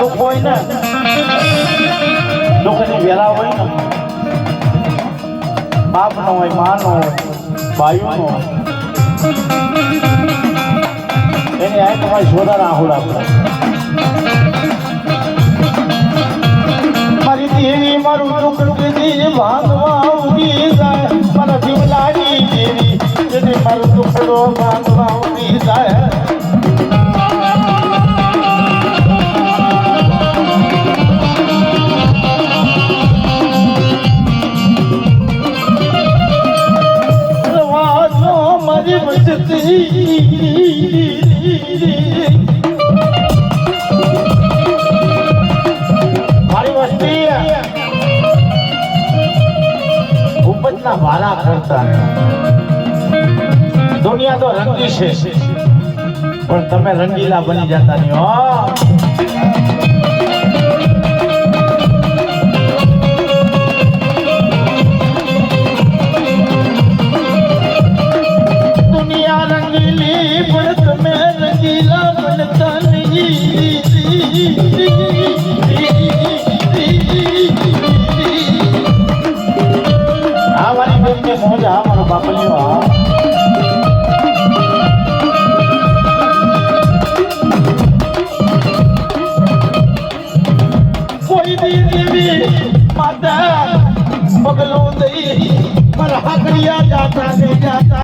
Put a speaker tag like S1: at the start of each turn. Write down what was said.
S1: દુઃખ હોય ને દુઃખની વેલા હોય ને બાપ નો હોય મા નો હોય ભાઈઓ નો હોય એની આ તમારી સોદાના આહુડા પડે મારી દેવી મારું દુઃખ દીધી ભાંગવા ઉભી જાય મારા જીવલાની દેવી જેને મારું દુઃખડો ભાંગવા ઉભી જાય મારી વચતી મારી વસ્તી ઉપજના વાલા કરતા દુનિયા તો રંગી છે પણ તમે રંગીલા બની જતા નહીં હો પગલું દઈ મારા હાકડિયા જાતા